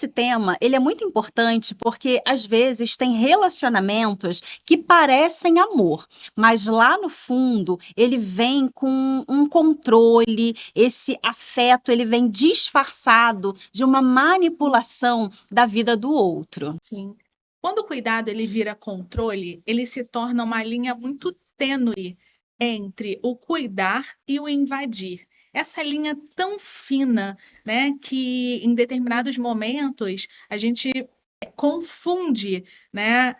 esse tema, ele é muito importante porque, às vezes, tem relacionamentos que parecem amor, mas lá no fundo, ele vem com um controle, esse afeto, ele vem disfarçado de uma manipulação da vida do outro. Sim. Quando o cuidado ele vira controle, ele se torna uma linha muito tênue entre o cuidar e o invadir. Essa linha tão fina, né, que em determinados momentos a gente confunde, né,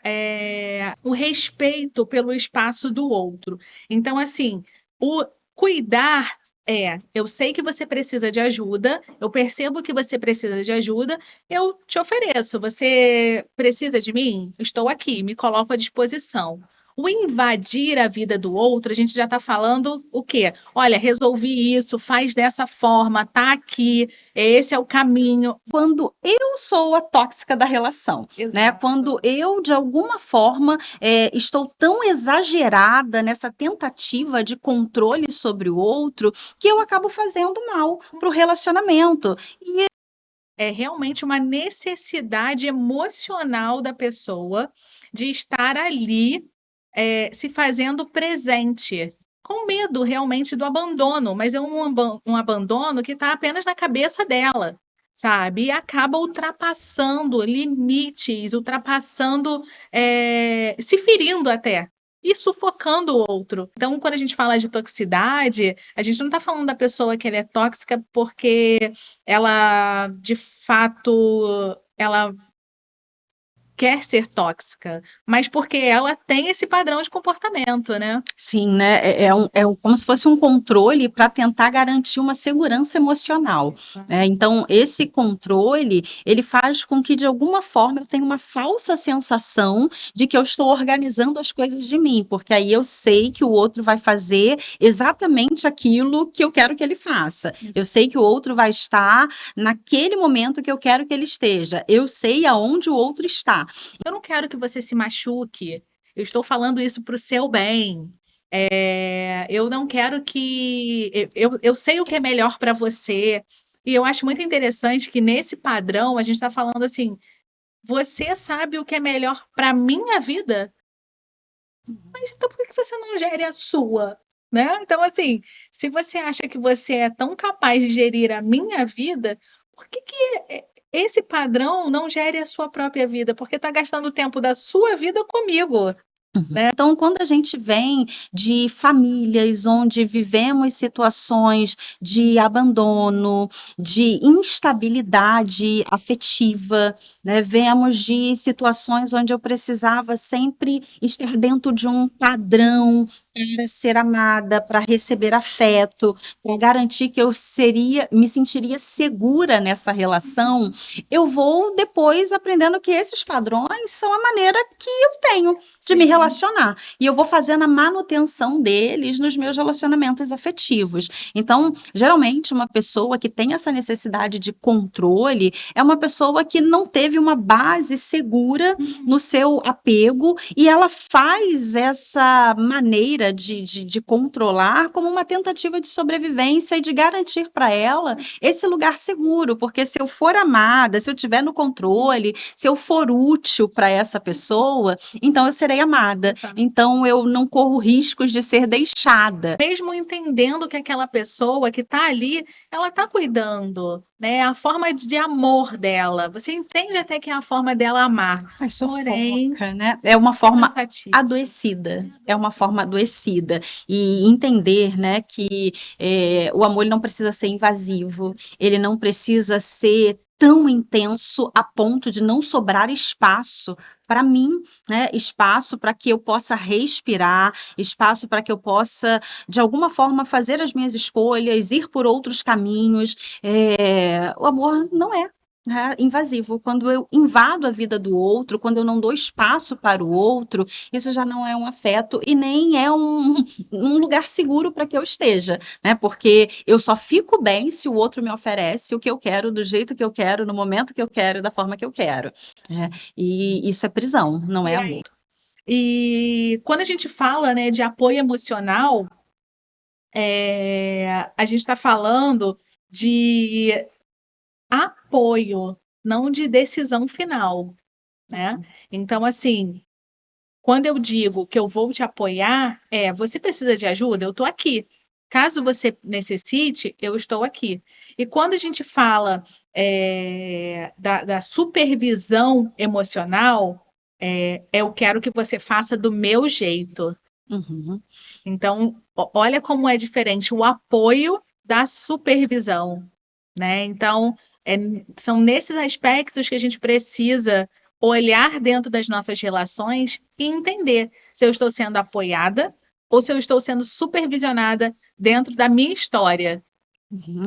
o respeito pelo espaço do outro. Então, assim, o cuidar eu sei que você precisa de ajuda, eu percebo que você precisa de ajuda, eu te ofereço. Você precisa de mim? Estou aqui, me coloco à disposição. O invadir a vida do outro, a gente já está falando o quê? Olha, resolvi isso, faz dessa forma, tá aqui, esse é o caminho. Quando eu sou a tóxica da relação, né? Exato. Quando eu, de alguma forma, estou tão exagerada nessa tentativa de controle sobre o outro que eu acabo fazendo mal para o relacionamento. É realmente uma necessidade emocional da pessoa de estar ali, se fazendo presente, com medo realmente do abandono, mas é um abandono que está apenas na cabeça dela, sabe? E acaba ultrapassando limites, ultrapassando, se ferindo até. E sufocando o outro. Então, quando a gente fala de toxicidade, a gente não está falando da pessoa que ela é tóxica porque ela, de fato, ela quer ser tóxica, mas porque ela tem esse padrão de comportamento, né? Sim, né? Como se fosse um controle para tentar garantir uma segurança emocional, né? Então, esse controle, ele faz com que, de alguma forma, eu tenha uma falsa sensação de que eu estou organizando as coisas de mim, porque aí eu sei que o outro vai fazer exatamente aquilo que eu quero que ele faça. Eu sei que o outro vai estar naquele momento que eu quero que ele esteja. Eu sei aonde o outro está. Eu não quero que você se machuque. Eu estou falando isso para o seu bem. Eu não quero que. Eu sei o que é melhor para você. E eu acho muito interessante que nesse padrão a gente está falando assim: você sabe o que é melhor para minha vida? Mas então por que você não gere a sua? Né? Então, assim, se você acha que você é tão capaz de gerir a minha vida, por que esse padrão não gere a sua própria vida? Porque está gastando o tempo da sua vida comigo. Então, quando a gente vem de famílias onde vivemos situações de abandono, de instabilidade afetiva, né? Vemos de situações onde eu precisava sempre estar dentro de um padrão para ser amada, para receber afeto, para garantir que eu me sentiria segura nessa relação, eu vou depois aprendendo que esses padrões são a maneira que eu tenho de me relacionar. E eu vou fazendo a manutenção deles nos meus relacionamentos afetivos. Então, geralmente, uma pessoa que tem essa necessidade de controle é uma pessoa que não teve uma base segura no seu apego e ela faz essa maneira de controlar como uma tentativa de sobrevivência e de garantir para ela esse lugar seguro, porque se eu for amada, se eu tiver no controle, se eu for útil para essa pessoa, então eu serei amada. Então eu não corro riscos de ser deixada. Mesmo entendendo que aquela pessoa que está ali, ela está cuidando, né? A forma de amor dela. Você entende até que é a forma dela amar. Mas Porém, sufoca, né? É uma forma cansativo. adoecida. É uma forma adoecida. E entender, né, que o amor ele não precisa ser invasivo, ele não precisa ser tão intenso a ponto de não sobrar espaço para mim, né? Espaço para que eu possa respirar, espaço para que eu possa, de alguma forma, fazer as minhas escolhas, ir por outros caminhos. O amor não é, né, invasivo. Quando eu invado a vida do outro, quando eu não dou espaço para o outro, isso já não é um afeto e nem é um lugar seguro para que eu esteja, né? Porque eu só fico bem se o outro me oferece o que eu quero, do jeito que eu quero, no momento que eu quero, da forma que eu quero. E isso é prisão, não é amor. E quando a gente fala, né, de apoio emocional, a gente está falando de apoio, não de decisão final, né? Então, assim, quando eu digo que eu vou te apoiar, você precisa de ajuda? Eu estou aqui. Caso você necessite, eu estou aqui. E quando a gente fala da supervisão emocional, eu quero que você faça do meu jeito. Uhum. Então, olha como é diferente o apoio da supervisão, né? Então, são nesses aspectos que a gente precisa olhar dentro das nossas relações e entender se eu estou sendo apoiada ou se eu estou sendo supervisionada dentro da minha história.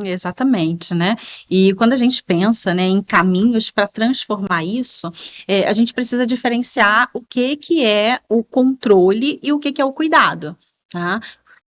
Exatamente, né? E quando a gente pensa, né, em caminhos para transformar isso, a gente precisa diferenciar o que que é o controle e o que que é o cuidado, tá?